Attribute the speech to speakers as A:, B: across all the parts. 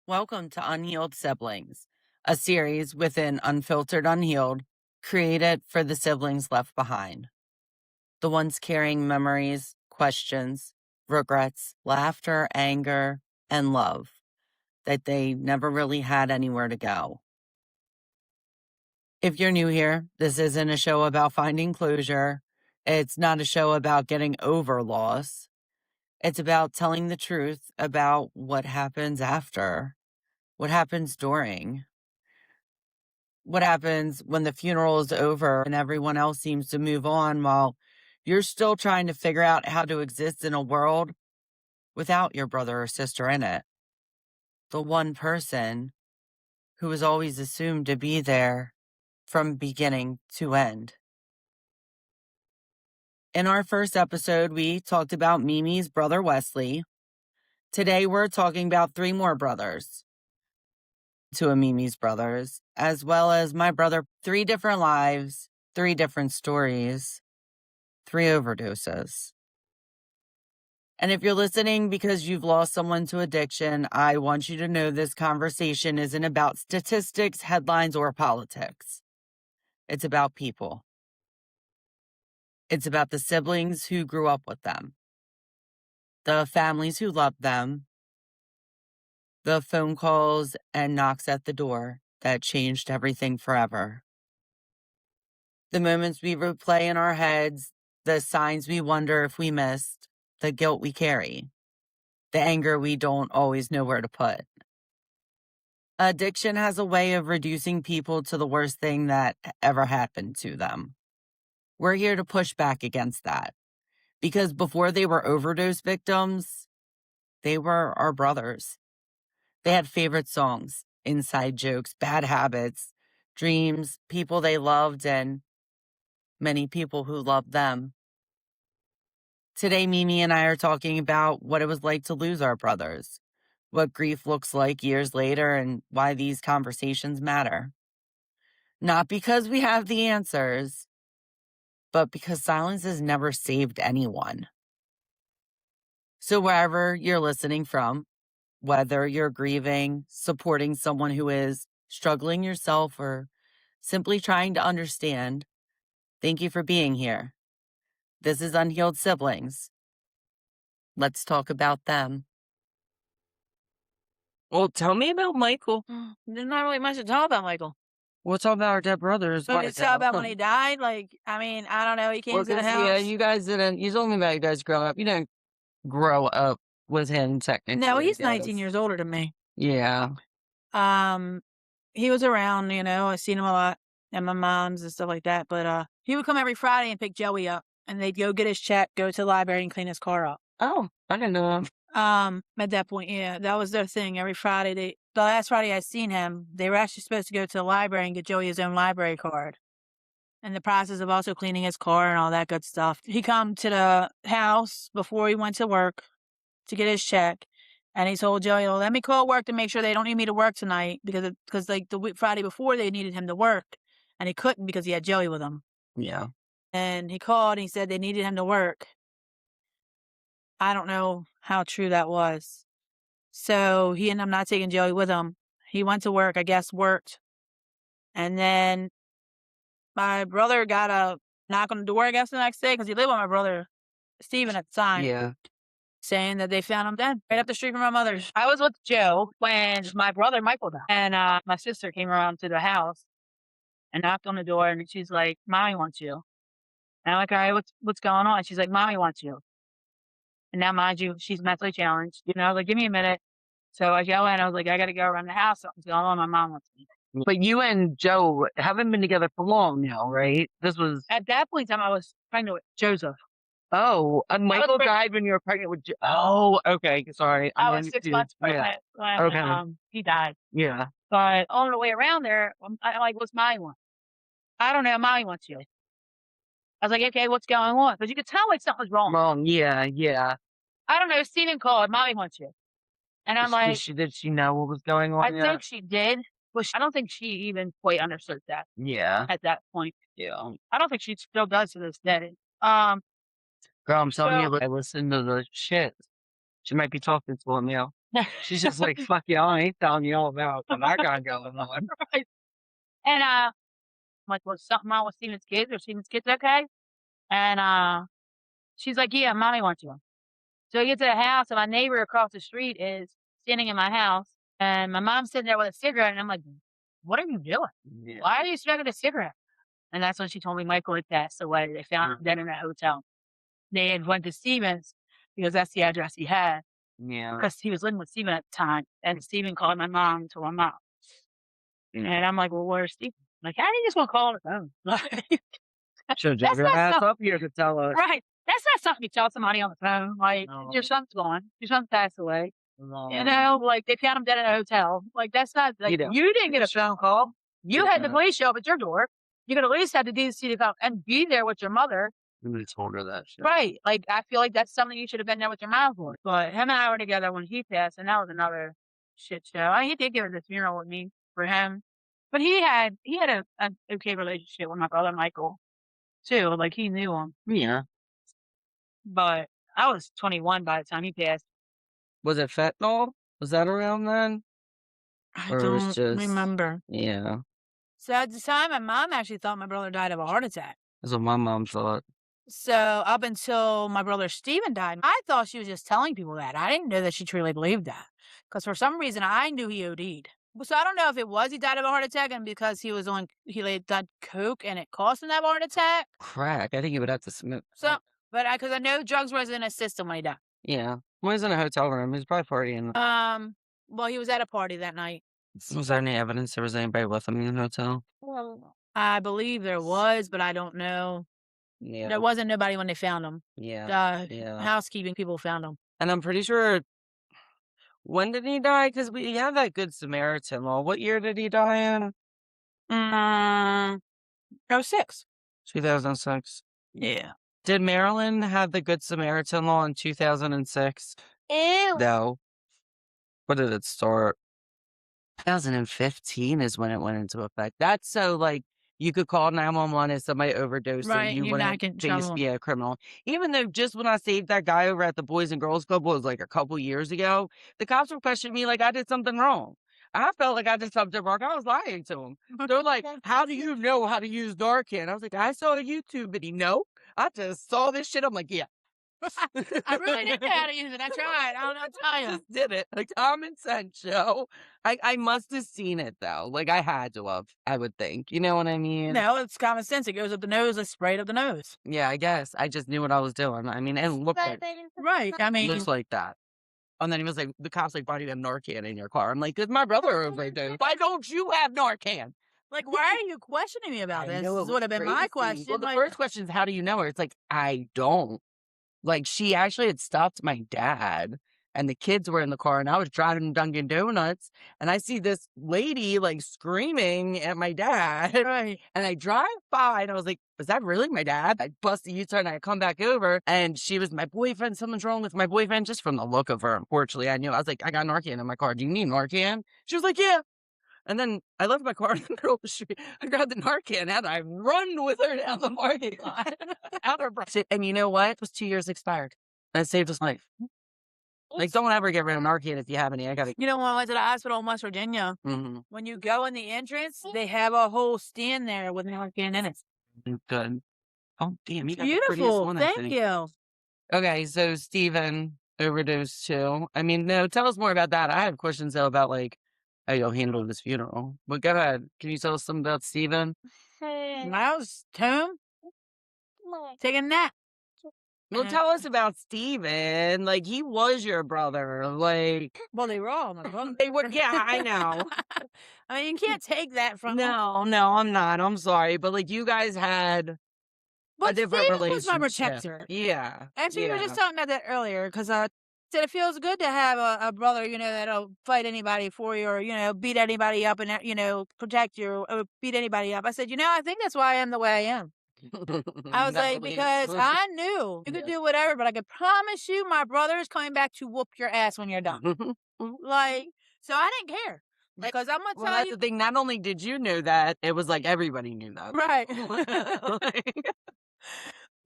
A: Welcome to Unhealed Siblings, a series within Unfiltered, Unhealed, created for the siblings left behind. The ones carrying memories, questions, regrets, laughter, anger, and love that they never really had anywhere to go. If you're new here, this isn't a show about finding closure. It's not a show about getting over loss. It's about telling the truth about what happens after, what happens during, what happens when the funeral is over and everyone else seems to move on while you're still trying to figure out how to exist in a world without your brother or sister in it. The one person who was always assumed to be there from beginning to end. In our first episode, we talked about Mimi's brother Westley. Today, we're talking about three more brothers. Two of Mimi's brothers, as well as my brother. 3 different lives, 3 different stories, 3 overdoses. And if you're listening because you've lost someone to addiction, I want you to know this conversation isn't about statistics, headlines, or politics. It's about people. It's about the siblings who grew up with them, the families who loved them, the phone calls and knocks at the door that changed everything forever. The moments we replay in our heads, the signs we wonder if we missed, the guilt we carry, the anger we don't always know where to put. Addiction has a way of reducing people to the worst thing that ever happened to them. We're here to push back against that. Because before they were overdose victims, they were our brothers. They had favorite songs, inside jokes, bad habits, dreams, people they loved, and many people who loved them. Today, Mimi and I are talking about what it was like to lose our brothers, what grief looks like years later, and why these conversations matter. Not because we have the answers, but because silence has never saved anyone. So wherever you're listening from, whether you're grieving, supporting someone who is, struggling yourself, or simply trying to understand, thank you for being here. This is Unhealed Siblings. Let's talk about them.
B: Well, tell me about Michael.
C: There's not really much to talk about, Michael.
B: We'll talk about our dead brothers.
C: So it's talk about when he died. I don't know. He came to the house.
B: Yeah, you guys didn't. You told me about you guys growing up. You didn't grow up with him technically.
C: No, he's 19 years older than me.
B: Yeah.
C: He was around. I seen him a lot at my mom's and stuff like that. But he would come every Friday and pick Joey up, and they'd go get his check, go to the library, and clean his car up.
B: Oh, I didn't know.
C: At that point, yeah, that was their thing. Every Friday, the last Friday I seen him, they were actually supposed to go to the library and get Joey his own library card. In the process of also cleaning his car and all that good stuff, he come to the house before he went to work to get his check, and he told Joey, "Well, let me call work to make sure they don't need me to work tonight because the Friday before they needed him to work, and he couldn't because he had Joey with him."
B: Yeah.
C: And he called and he said they needed him to work. I don't know how true that was. So he ended up not taking Joey with him. He went to work, I guess worked. And then my brother got a knock on the door, I guess, the next day, because he lived with my brother, Steven, at the time.
B: Yeah.
C: Saying that they found him dead right up the street from my mother's. I was with Joe when my brother Michael died. And my sister came around to the house and knocked on the door, and she's like, "Mommy wants you." And I'm like, "All right, what's going on?" She's like, "Mommy wants you." And now, mind you, she's mentally challenged. Like, give me a minute. So I yelled and I was like, "I got to go around the house. Something's going on. My mom wants me."
B: But you and Joe haven't been together for long now, right? This was
C: At that point in time, I was pregnant with Joseph.
B: Oh, and Michael died when you were pregnant with Joe. Oh, okay. Sorry.
C: I was 6 months pregnant when he died.
B: Yeah.
C: But on the way around there, I'm like, "What's Mommy want?" "I don't know. Mommy wants you." I was like, "Okay, what's going on?" Because you could tell like something was wrong.
B: Wrong. Yeah. Yeah.
C: "I don't know. Steven called. Mommy wants you." And I'm like,
B: did she know what was going on?
C: I think she did, but I don't think she even quite understood that.
B: Yeah.
C: At that point.
B: Yeah.
C: I don't think she still does to this day.
B: Girl, I'm telling you, I listen to the shit. She might be talking to him now. She's just like, fuck y'all, I ain't telling you all about what I got going on.
C: Right. And I'm like, was something wrong with Steven's kids? Are Steven's kids okay? And she's like, yeah, mommy wants you. So I get to the house, and my neighbor across the street is standing in my house, and my mom's sitting there with a cigarette, and I'm like, what are you doing?
B: Yeah.
C: Why are you smoking a cigarette? And that's when she told me Michael had passed away. They found him dead in a hotel. They had went to Stevens because that's the address he had,
B: Yeah.
C: because he was living with Steven at the time. And Steven called my mom and told my mom. And I'm like, well, where's Steven? Like, how do you just want to call on the phone? Like,
B: Should
C: that's
B: your
C: not
B: ass
C: something,
B: up here to tell us.
C: right? That's not something you tell somebody on the phone. Like,
B: No.
C: your son's gone. Your son passed away.
B: No.
C: You know, like they found him dead in a hotel. Like that's not like you didn't get a phone call. You had the police show up at your door. You could at least have the decency to come and be there with your mother.
B: We told her that shit.
C: Right. Like I feel like that's something you should have been there with your mom for. But him and I were together when he passed, and that was another shit show. He did give the funeral with me for him. But he had an okay relationship with my brother Michael too. Like he knew him.
B: Yeah.
C: But I was 21 by the time he passed.
B: Was it fentanyl? Was that around then?
C: I
B: Or it was
C: don't
B: just-
C: remember.
B: Yeah.
C: So at the time, my mom actually thought my brother died of a heart attack.
B: That's what my mom thought.
C: So up until my brother Steven died, I thought she was just telling people that. I didn't know that she truly believed that. Because for some reason, I knew he OD'd. So I don't know if it was he died of a heart attack and because he done coke and it caused him to have a heart attack.
B: Crack. I think he would have to smoke.
C: So, but because I know drugs was in his system when he died.
B: Yeah. When he was in a hotel room, he was probably partying.
C: Well, he was at a party that night.
B: Was there any evidence there was anybody with him in the hotel?
C: Well, I believe there was, but I don't know.
B: Yeah.
C: There wasn't nobody when they found him.
B: Yeah.
C: Housekeeping people found him.
B: And I'm pretty sure. When did he die? Because we have that Good Samaritan law. What year did he die in?
C: 06.
B: 2006.
C: Yeah.
B: Did Maryland have the Good Samaritan law in 2006?
C: Ew.
B: No. When did it start? 2015 is when it went into effect. That's so like you could call 911 if somebody overdosed
C: Right,
B: and you
C: you're not
B: wouldn't
C: getting in
B: face
C: trouble.
B: be a criminal. Even though just when I saved that guy over at the Boys and Girls Club was like a couple years ago, the cops were questioning me like I did something wrong. I felt like I did something wrong. I was lying to them. They're like, how do you know how to use Narcan? I was like, I saw a YouTube video. No, I just saw this shit. I'm like, yeah.
C: I really didn't know how to use it. I tried. I don't know what to tell you.
B: Just did it. Like common sense, Joe. I must have seen it though. Like I had to have, I would think. You know what I mean?
C: No, it's common sense. It goes up the nose. Let's spray it up the nose.
B: Yeah, I guess. I just knew what I was doing. I mean, it looked like,
C: Right. I mean,
B: looks like that. And then he was like, the cops like, why do you have Narcan in your car? I'm like, 'cause my brother overdosed. Why don't you have Narcan?
C: like, why are you questioning me about
B: I
C: this?
B: know,
C: This
B: it
C: would have
B: was
C: been my
B: crazy.
C: question.
B: Well, the
C: like,
B: first question is, how do you know her? It's like, I don't. Like, she actually had stopped my dad, and the kids were in the car, and I was driving Dunkin' Donuts, and I see this lady, like, screaming at my dad.
C: right.
B: And I drive by, and I was like, was that really my dad? I bust a U-turn, and I come back over, and she was my boyfriend. Something's wrong with my boyfriend, just from the look of her, unfortunately. I knew. I was like, I got Narcan in my car. Do you need Narcan? She was like, yeah. And then I left my car in the middle of the street. I grabbed the Narcan and I run with her down the parking lot. Out her breath. And you know what? It was 2 years expired. And it saved his life. Like, don't ever get rid of Narcan if you have any. I got to.
C: You know, when I went to the hospital in West Virginia, when you go in the entrance, they have a whole stand there with Narcan in it.
B: Good. Oh, damn. You got the prettiest
C: Beautiful.
B: one, I
C: Thank
B: think.
C: you.
B: Okay, so Steven overdosed too. I mean, no, tell us more about that. I have questions though about like how you'll handle this funeral. But go ahead. Can you tell us something about Steven?
C: When I was home, taking a nap.
B: Well, tell us about Steven. Like, he was your brother. Like,
C: Well, they were all my brother.
B: they were, yeah, I know.
C: I mean, you can't take that from
B: No, I'm not. I'm sorry. But, like, you guys had a
C: But
B: different
C: Steven was my
B: relationship.
C: protector.
B: Yeah.
C: Actually, we were
B: yeah.
C: just talking about that earlier because I said it feels good to have a brother, you know, that'll fight anybody for you or, you know, beat anybody up and, you know, protect you or beat anybody up. I said, you know, I think that's why I am the way I am. I was like, because I knew you could do whatever, but I could promise you my brother is coming back to whoop your ass when you're done. Like, so I didn't care. Because I'm going to
B: Well,
C: tell
B: that's
C: you.
B: the thing. Not only did you know that, it was like everybody knew that.
C: Right.
B: Like,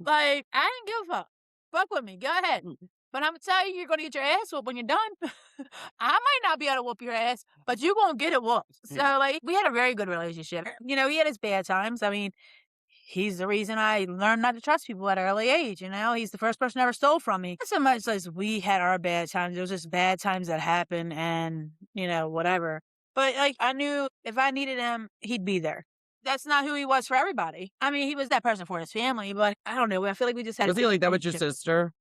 C: Like, I didn't give a fuck. Fuck with me. Go ahead. But I'm telling you, you're gonna get your ass whooped when you're done. I might not be able to whoop your ass, but you gonna get it whooped. So,
B: Yeah.
C: like, we had a very good relationship. You know, he had his bad times. I mean, he's the reason I learned not to trust people at an early age, you know? He's the first person ever stole from me. Not so much as we had our bad times. There was just bad times that happened and, you know, whatever. But, like, I knew if I needed him, he'd be there. That's not who he was for everybody. I mean, he was that person for his family, but I don't know. I feel like we just had
B: Was he like that with your sister?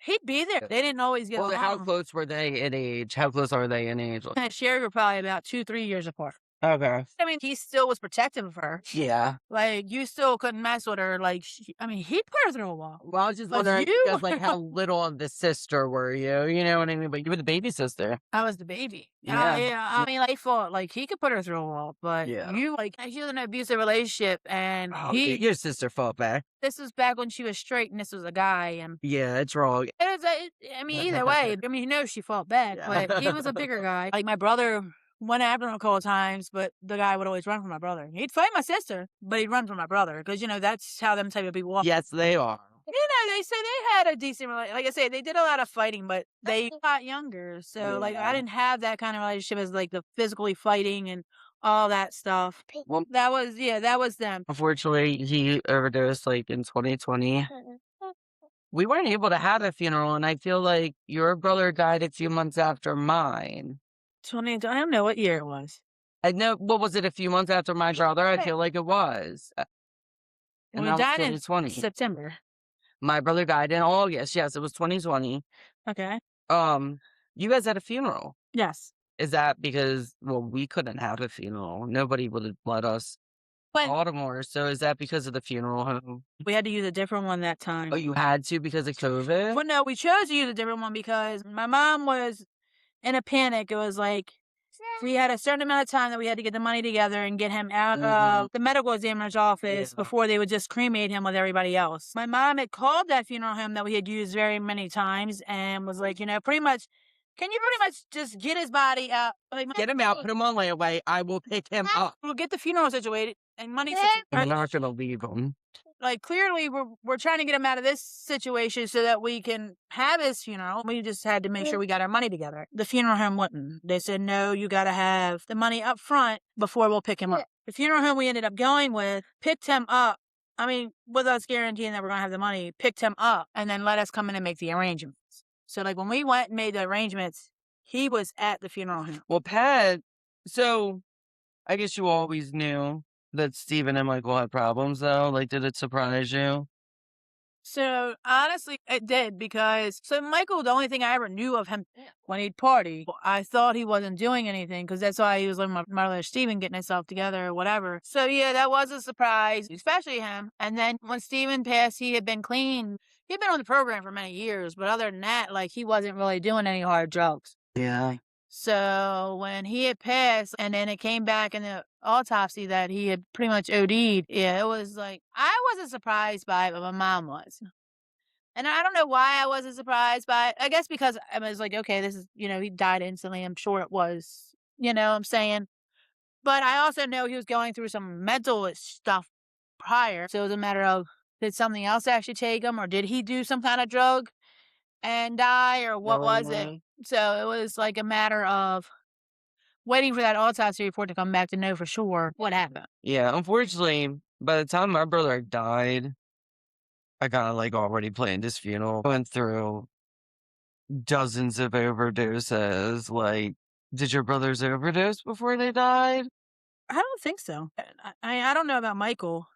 C: He'd be there. They didn't always get
B: Well, how
C: along.
B: close were they in age? How close are they in age?
C: Sherry were probably about 2-3 years apart.
B: Okay.
C: I mean, he still was protective of her.
B: Yeah.
C: Like, you still couldn't mess with her. Like, I mean, he put her through a wall.
B: Well, I was just
C: But
B: wondering,
C: you
B: because, like, how little of the sister were you? You know what I mean? But you were the baby sister.
C: I was the baby.
B: Yeah.
C: Yeah. I mean, like, he fought. Like, he could put her through a wall, but
B: Yeah.
C: you, like, she was in an abusive relationship, and
B: Oh, your sister fought back.
C: this was back when she was straight, and this was a guy, and
B: Yeah, it's wrong.
C: I mean, either way, I mean, you know, she fought back,
B: Yeah.
C: but he was a bigger guy. Like, my brother went after him a couple of times, but the guy would always run from my brother. He'd fight my sister, but he'd run from my brother because, you know, that's how them type of people are.
B: Yes, they are.
C: You know, they say they had a decent relationship. Like I say, they did a lot of fighting, but they got younger. So, like, I
B: Yeah.
C: didn't have that kind of relationship as, like, the physically fighting and all that stuff.
B: Well,
C: That was them.
B: unfortunately, he overdosed like in 2020. We weren't able to have a funeral, and I feel like your brother died a few months after mine.
C: 20, I don't know what year it was.
B: I know, what was it, a few months after my brother? I feel like it was. And
C: We
B: that was
C: died in
B: 2020.
C: September.
B: My brother died in August. Yes, it was 2020.
C: Okay.
B: You guys had a funeral.
C: Yes.
B: Is that because, well, we couldn't have a funeral. Nobody would have let us
C: But
B: Baltimore. So is that because of the funeral home?
C: we had to use a different one that time.
B: Oh, you had to because of COVID?
C: Well, no, we chose to use a different one because my mom was in a panic. It was like we had a certain amount of time that we had to get the money together and get him out of the medical examiner's office before they would just cremate him with everybody else. My mom had called that funeral home that we had used very many times and was like, you know, pretty much, can you pretty much just get his body out? Like,
B: Get him out, put him on layaway. I will pick him up.
C: we'll get the funeral situated and money
B: I'm
C: situated.
B: not going to leave him.
C: Like, clearly we're trying to get him out of this situation so that we can have his funeral. We just had to make sure we got our money together. The funeral home wouldn't. They said, no, you got to have the money up front before we'll pick him up. The funeral home we ended up going with picked him up. I mean, with us guaranteeing that we're going to have the money, picked him up and then let us come in and make the arrangements. So, like, when we went and made the arrangements, he was at the funeral home.
B: Well, Pat, so I guess you always knew that Steven and Michael had problems, though. Like, did it surprise you?
C: So, honestly, it did because, Michael, the only thing I ever knew of him when he'd party, I thought he wasn't doing anything because that's why he was living with my brother Steven getting himself together or whatever. So, yeah, that was a surprise, especially him. And then when Steven passed, he had been clean. He'd been on the program for many years, but other than that, like, he wasn't really doing any hard drugs.
B: Yeah.
C: So when he had passed and then it came back in the autopsy that he had pretty much OD'd, yeah, it was like, I wasn't surprised by it, but my mom was. And I don't know why I wasn't surprised by it. I guess because I was like, okay, this is, you know, he died instantly. I'm sure it was, you know what I'm saying? But I also know he was going through some mental stuff prior. So it was a matter of, did something else actually take him or did he do some kind of drug and die or what was it? So it was like a matter of waiting for that autopsy report to come back to know for sure what happened.
B: Yeah, unfortunately, by the time my brother died, I kind of like already planned his funeral. Went through dozens of overdoses. Like, did your brothers overdose before they died?
C: I don't think so. I don't know about Michael.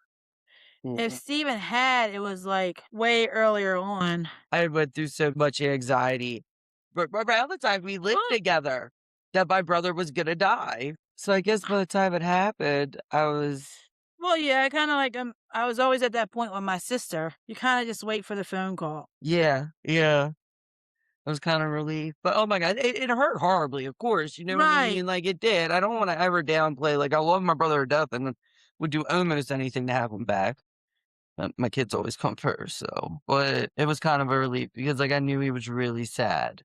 C: If Steven had, it was like way earlier on.
B: I went through so much anxiety. But around the time we lived together, that my brother was going to die. So I guess by the time it happened, I was...
C: Well, yeah, I kind of like, I was always at that point with my sister. You kind of just wait for the phone call.
B: Yeah. I was kind of relieved. But, oh my God, it hurt horribly, of course. You know what I mean? Like, it did. I don't want to ever downplay. Like, I love my brother to death and would do almost anything to have him back. My kids always come first, so. But it was kind of a relief because, like, I knew he was really sad.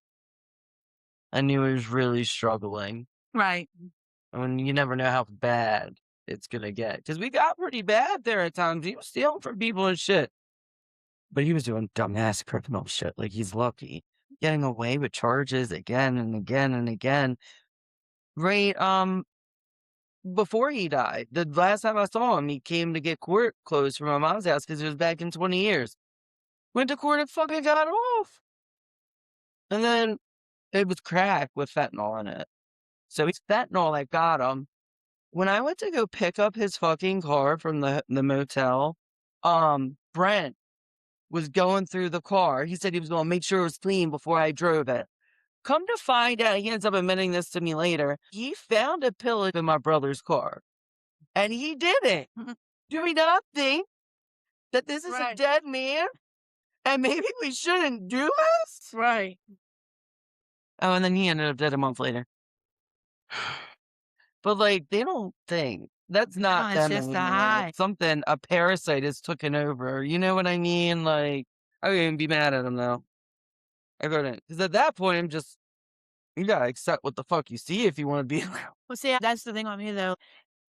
B: I knew he was really struggling.
C: Right.
B: I mean, you never know how bad it's going to get. Because we got pretty bad there at times. He was stealing from people and shit. But he was doing dumbass criminal shit. Like, he's lucky. Getting away with charges again and again and again. Right, before he died. The last time I saw him, he came to get court closed from my mom's house because it was back in 20 years. Went to court and fucking got off. And then it was crack with fentanyl in it. So it's fentanyl that got him. When I went to go pick up his fucking car from the motel, Brent was going through the car. He said he was going to make sure it was clean before I drove it. Come to find out, he ends up admitting this to me later. He found a pill in my brother's car. And he did it. Do we not think that this is a dead man? And maybe we shouldn't do this?
C: Right.
B: Oh, and then he ended up dead a month later. But, like, they don't think. That's not
C: it's
B: them
C: just a
B: anymore.
C: high.
B: It's something, a parasite has taken over. You know what I mean? Like, I wouldn't even be mad at him, though. I couldn't. Because at that point, I'm just, you gotta accept what the fuck you see if you want to be around.
C: Well, see, that's the thing with me, though.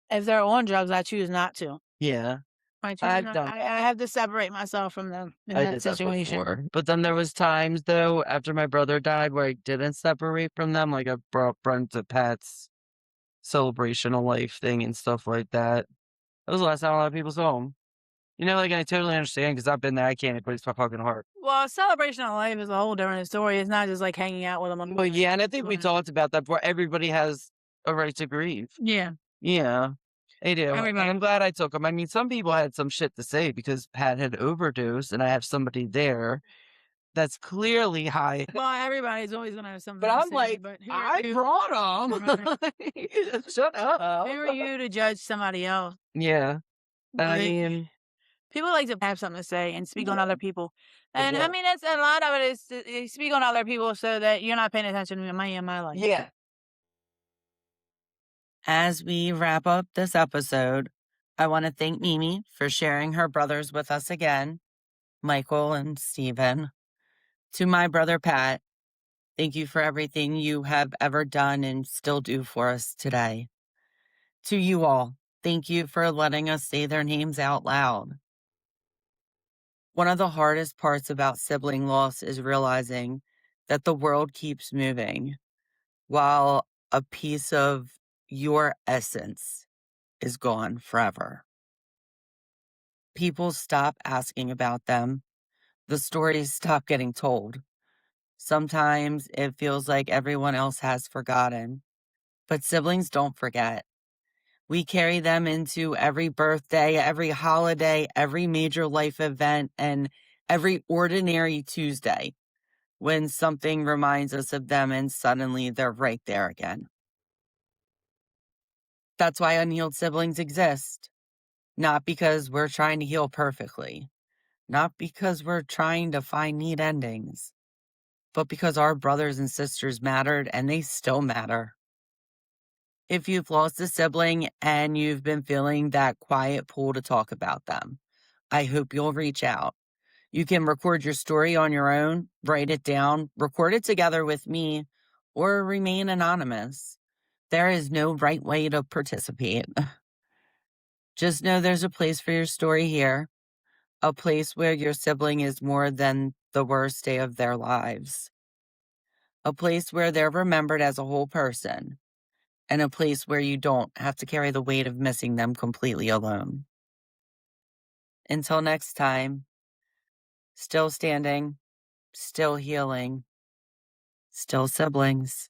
C: If they're on drugs, I choose not to.
B: Yeah.
C: I choose
B: I've
C: not.
B: done
C: I have to separate myself from them in
B: I
C: that
B: did that
C: situation.
B: before. But then there was times, though, after my brother died where I didn't separate from them. Like, I brought Brent to Pat's celebration of life thing and stuff like that. That was the last time a lot of people saw him. You know, like, I totally understand because I've been there. I can't break my fucking heart.
C: Well, celebration of life is a whole different story. It's not just like hanging out with them.
B: Well, yeah, and I think we talked about that before. Everybody has a right to grieve.
C: Yeah.
B: Yeah, they do. And
C: Everybody.
B: I'm glad I took him. I mean, some people had some shit to say because Pat had overdosed, and I have somebody there that's clearly high.
C: Well, everybody's always gonna have something
B: But
C: to
B: I'm
C: say,
B: like,
C: but who
B: I
C: are you?
B: brought him. Shut up.
C: Who are you to judge somebody else?
B: Yeah, I
C: Like,
B: mean,
C: people like to have something to say and speak on
B: Yeah.
C: other people.
B: They
C: And I
B: do.
C: mean, that's a lot of it is to speak on other people so that you're not paying attention to me in my life.
B: Yeah.
A: As we wrap up this episode, I want to thank Mimi for sharing her brothers with us again, Michael and Stephen. To my brother Pat, thank you for everything you have ever done and still do for us today. To you all, thank you for letting us say their names out loud. One of the hardest parts about sibling loss is realizing that the world keeps moving while a piece of your essence is gone forever. People stop asking about them. The stories stop getting told. Sometimes it feels like everyone else has forgotten, but siblings don't forget. We carry them into every birthday, every holiday, every major life event, and every ordinary Tuesday when something reminds us of them and suddenly they're right there again. That's why unhealed siblings exist. Not because we're trying to heal perfectly, not because we're trying to find neat endings, but because our brothers and sisters mattered and they still matter. If you've lost a sibling and you've been feeling that quiet pull to talk about them, I hope you'll reach out. You can record your story on your own, write it down, record it together with me, or remain anonymous. There is no right way to participate. Just know there's a place for your story here, a place where your sibling is more than the worst day of their lives, a place where they're remembered as a whole person, and a place where you don't have to carry the weight of missing them completely alone. Until next time, still standing, still healing, still siblings.